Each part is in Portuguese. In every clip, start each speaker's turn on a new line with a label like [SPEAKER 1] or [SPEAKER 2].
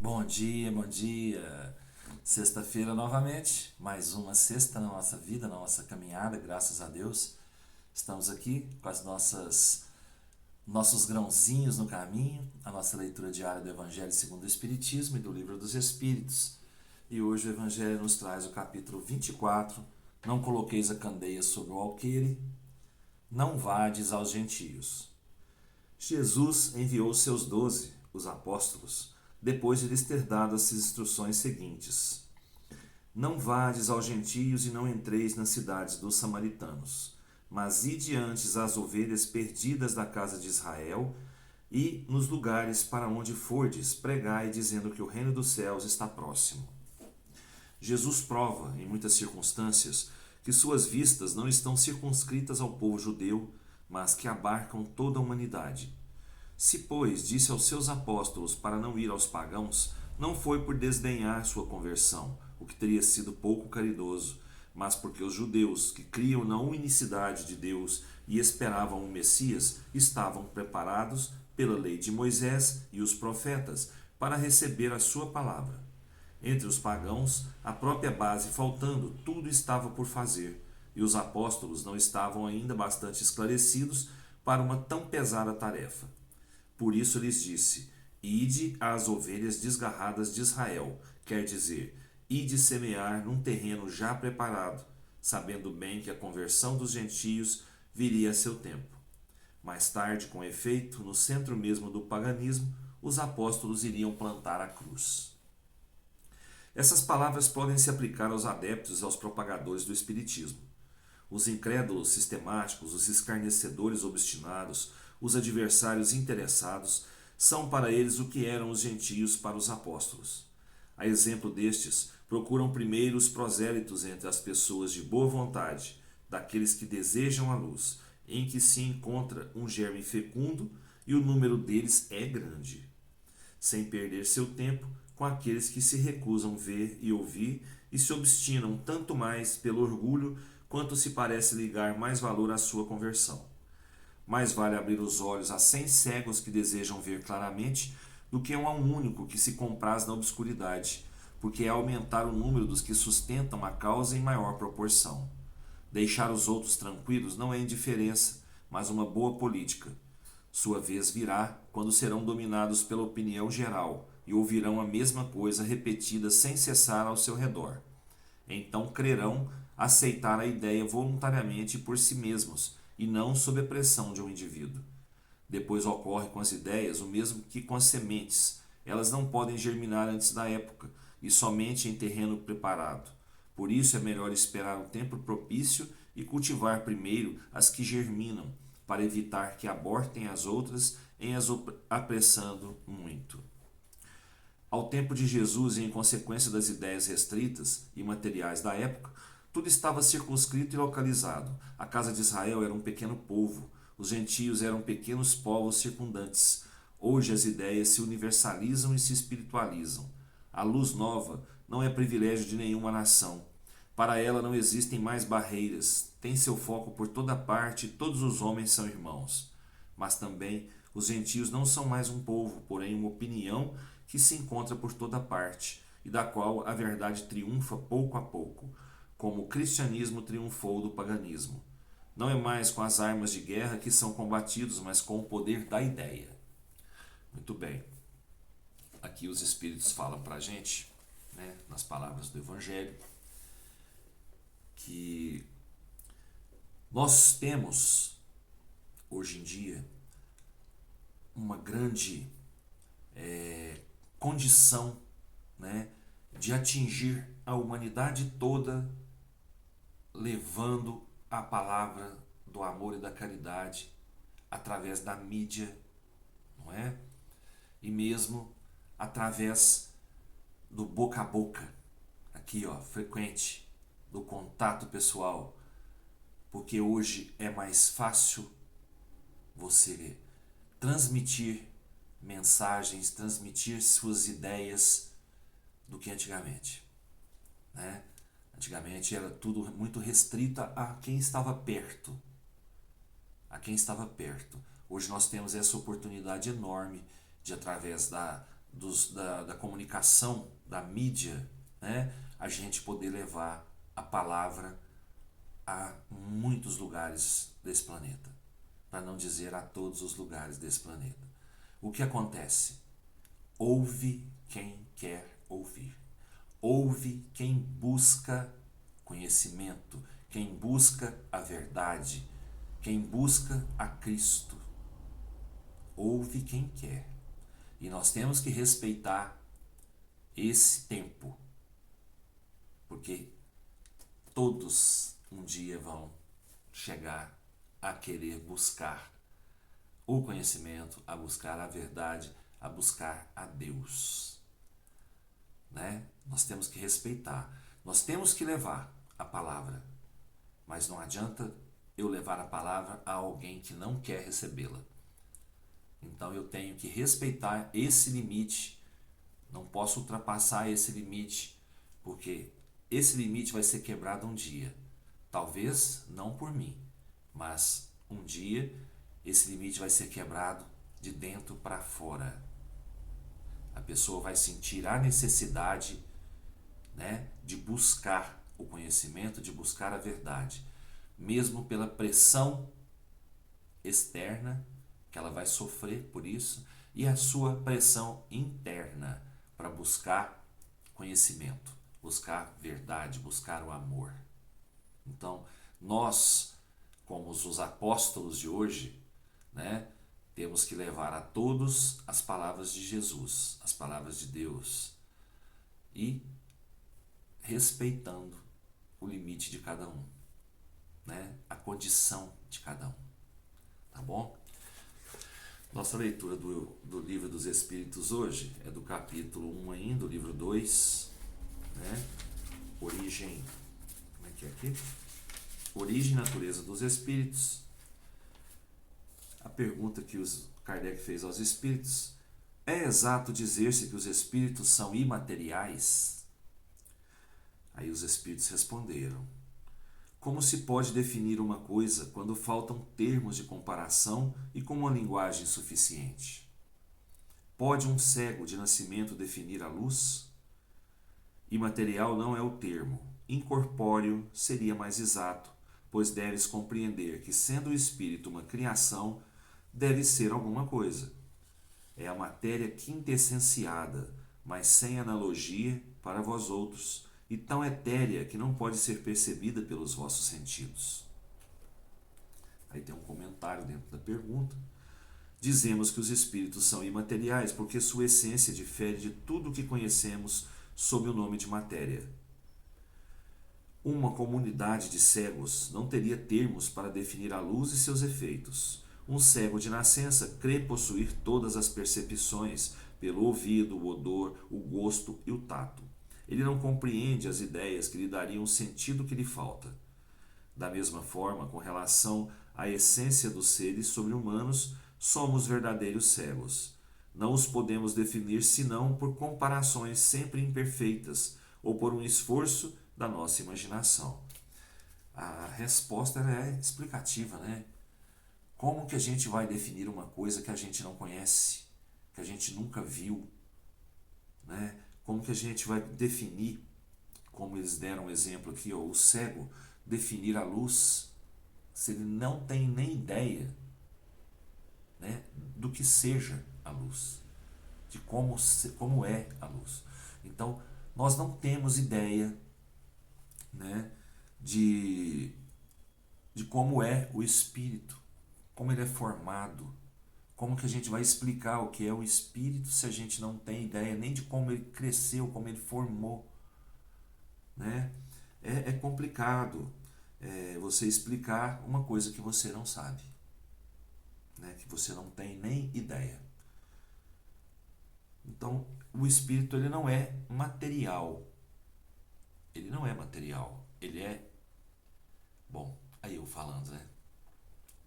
[SPEAKER 1] Bom dia, bom dia. Sexta-feira novamente, mais uma sexta na nossa vida, na nossa caminhada, graças a Deus. Estamos aqui com as nossos grãozinhos no caminho, a nossa leitura diária do Evangelho segundo o Espiritismo e do Livro dos Espíritos. E hoje o Evangelho nos traz o capítulo 24. Não coloqueis a candeia sobre o alqueire, não vades aos gentios. Jesus enviou seus 12, os apóstolos, depois de lhes ter dado as instruções seguintes: Não vades aos gentios e não entreis nas cidades dos samaritanos, mas ide antes às ovelhas perdidas da casa de Israel, e nos lugares para onde fordes, pregai, dizendo que o reino dos céus está próximo. Jesus prova, em muitas circunstâncias, que suas vistas não estão circunscritas ao povo judeu, mas que abarcam toda a humanidade. Se, pois, disse aos seus apóstolos para não ir aos pagãos, não foi por desdenhar sua conversão, o que teria sido pouco caridoso, mas porque os judeus, que criam na unicidade de Deus e esperavam o Messias, estavam preparados pela lei de Moisés e os profetas para receber a sua palavra. Entre os pagãos, a própria base faltando, tudo estava por fazer, e os apóstolos não estavam ainda bastante esclarecidos para uma tão pesada tarefa. Por isso lhes disse: Ide às ovelhas desgarradas de Israel, quer dizer, ide semear num terreno já preparado, sabendo bem que a conversão dos gentios viria a seu tempo. Mais tarde, com efeito, no centro mesmo do paganismo, os apóstolos iriam plantar a cruz. Essas palavras podem se aplicar aos adeptos e aos propagadores do Espiritismo. Os incrédulos sistemáticos, os escarnecedores obstinados, os adversários interessados, são para eles o que eram os gentios para os apóstolos. A exemplo destes, procuram primeiro os prosélitos entre as pessoas de boa vontade, daqueles que desejam a luz, em que se encontra um germe fecundo e o número deles é grande, sem perder seu tempo com aqueles que se recusam ver e ouvir e se obstinam tanto mais pelo orgulho quanto se parece ligar mais valor à sua conversão. Mais vale abrir os olhos a 100 cegos que desejam ver claramente do que a um único que se compraz na obscuridade, porque é aumentar o número dos que sustentam a causa em maior proporção. Deixar os outros tranquilos não é indiferença, mas uma boa política. Sua vez virá quando serão dominados pela opinião geral e ouvirão a mesma coisa repetida sem cessar ao seu redor. Então crerão aceitar a ideia voluntariamente por si mesmos e não sob a pressão de um indivíduo. Depois ocorre com as ideias o mesmo que com as sementes. Elas não podem germinar antes da época e somente em terreno preparado. Por isso é melhor esperar um tempo propício e cultivar primeiro as que germinam, para evitar que abortem as outras em as apressando muito. Ao tempo de Jesus e em consequência das ideias restritas e materiais da época, tudo estava circunscrito e localizado. A casa de Israel era um pequeno povo, os gentios eram pequenos povos circundantes. Hoje as ideias se universalizam e se espiritualizam. A luz nova não é privilégio de nenhuma nação. Para ela não existem mais barreiras, tem seu foco por toda parte e todos os homens são irmãos. Mas também os gentios não são mais um povo, porém uma opinião que se encontra por toda parte e da qual a verdade triunfa pouco a pouco, como o cristianismo triunfou do paganismo. Não é mais com as armas de guerra que são combatidos, mas com o poder da ideia. Muito bem. Aqui os Espíritos falam para a gente, nas palavras do Evangelho, que nós temos, hoje em dia, uma grande condição, de atingir a humanidade toda, levando a palavra do amor e da caridade através da mídia, não é? E mesmo através do boca a boca, aqui frequente, do contato pessoal, porque hoje é mais fácil você transmitir mensagens, transmitir suas ideias do que antigamente, Antigamente era tudo muito restrito a quem estava perto. Hoje nós temos essa oportunidade enorme de, através da comunicação, da mídia, né? A gente poder levar a palavra a muitos lugares desse planeta, para não dizer a todos os lugares desse planeta. O que acontece? Ouve quem quer ouvir. Ouve quem busca conhecimento, quem busca a verdade, quem busca a Cristo. Ouve quem quer. E nós temos que respeitar esse tempo, porque todos um dia vão chegar a querer buscar o conhecimento, a buscar a verdade, a buscar a Deus, né? Nós temos que respeitar, nós temos que levar a palavra, mas não adianta eu levar a palavra a alguém que não quer recebê-la. Então eu tenho que respeitar esse limite, não posso ultrapassar esse limite, porque esse limite vai ser quebrado um dia. Talvez não por mim, mas um dia esse limite vai ser quebrado de dentro para fora. A pessoa vai sentir a necessidade, né, de buscar o conhecimento, de buscar a verdade, mesmo pela pressão externa que ela vai sofrer por isso, e a sua pressão interna para buscar conhecimento, buscar verdade, buscar o amor. Então, nós, como os apóstolos de hoje, né, temos que levar a todos as palavras de Jesus, as palavras de Deus, e respeitando o limite de cada um, né, a condição de cada um. Tá bom? Nossa leitura do Livro dos Espíritos hoje é do capítulo 1 ainda, do livro 2, né? Origem, como é que é aqui? Origem e natureza dos espíritos. A pergunta que Kardec fez aos espíritos: é exato dizer-se que os espíritos são imateriais? Aí os espíritos responderam: como se pode definir uma coisa quando faltam termos de comparação e com uma linguagem insuficiente? Pode um cego de nascimento definir a luz? Imaterial não é o termo. Incorpóreo seria mais exato, pois deves compreender que, sendo o espírito uma criação, deve ser alguma coisa. É a matéria quintessenciada, mas sem analogia para vós outros, e tão etérea que não pode ser percebida pelos vossos sentidos. Aí tem um comentário dentro da pergunta. Dizemos que os espíritos são imateriais porque sua essência difere de tudo o que conhecemos sob o nome de matéria. Uma comunidade de cegos não teria termos para definir a luz e seus efeitos. Um cego de nascença crê possuir todas as percepções pelo ouvido, o odor, o gosto e o tato. Ele não compreende as ideias que lhe dariam o sentido que lhe falta. Da mesma forma, com relação à essência dos seres sobre-humanos, somos verdadeiros cegos. Não os podemos definir senão por comparações sempre imperfeitas ou por um esforço da nossa imaginação. A resposta é explicativa, né? Como que a gente vai definir uma coisa que a gente não conhece, que a gente nunca viu, né? Como que a gente vai definir, como eles deram um exemplo aqui, ó, o cego definir a luz, se ele não tem nem ideia, né, do que seja a luz, de como é a luz. Então, nós não temos ideia, né, de como é o espírito, como ele é formado, como que a gente vai explicar o que é o espírito se a gente não tem ideia nem de como ele cresceu, como ele formou, né? É complicado você explicar uma coisa que você não sabe, né? Que você não tem nem ideia. Então, o espírito ele não é material. Ele não é material. Ele é... Bom, aí eu falando, né?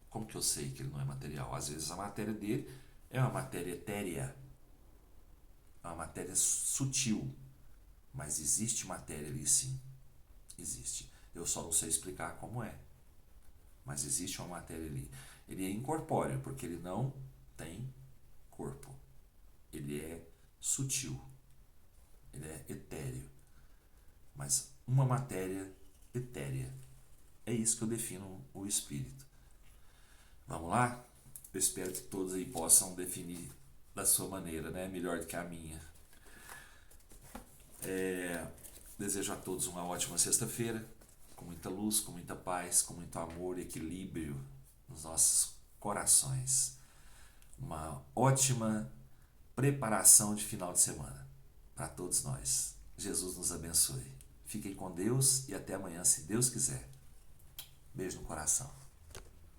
[SPEAKER 1] Como que eu sei que ele não é material? Às vezes a matéria dele é uma matéria etérea, é uma matéria sutil, mas existe matéria ali sim, existe. Eu só não sei explicar como é, mas existe uma matéria ali. Ele é incorpóreo porque ele não tem corpo, ele é sutil, ele é etéreo, mas uma matéria etérea. É isso que eu defino o espírito. Vamos lá? Eu espero que todos aí possam definir da sua maneira, né? Melhor do que a minha. Desejo a todos uma ótima sexta-feira, com muita luz, com muita paz, com muito amor e equilíbrio nos nossos corações. Uma ótima preparação de final de semana para todos nós. Jesus nos abençoe. Fiquem com Deus e até amanhã, se Deus quiser. Beijo no coração.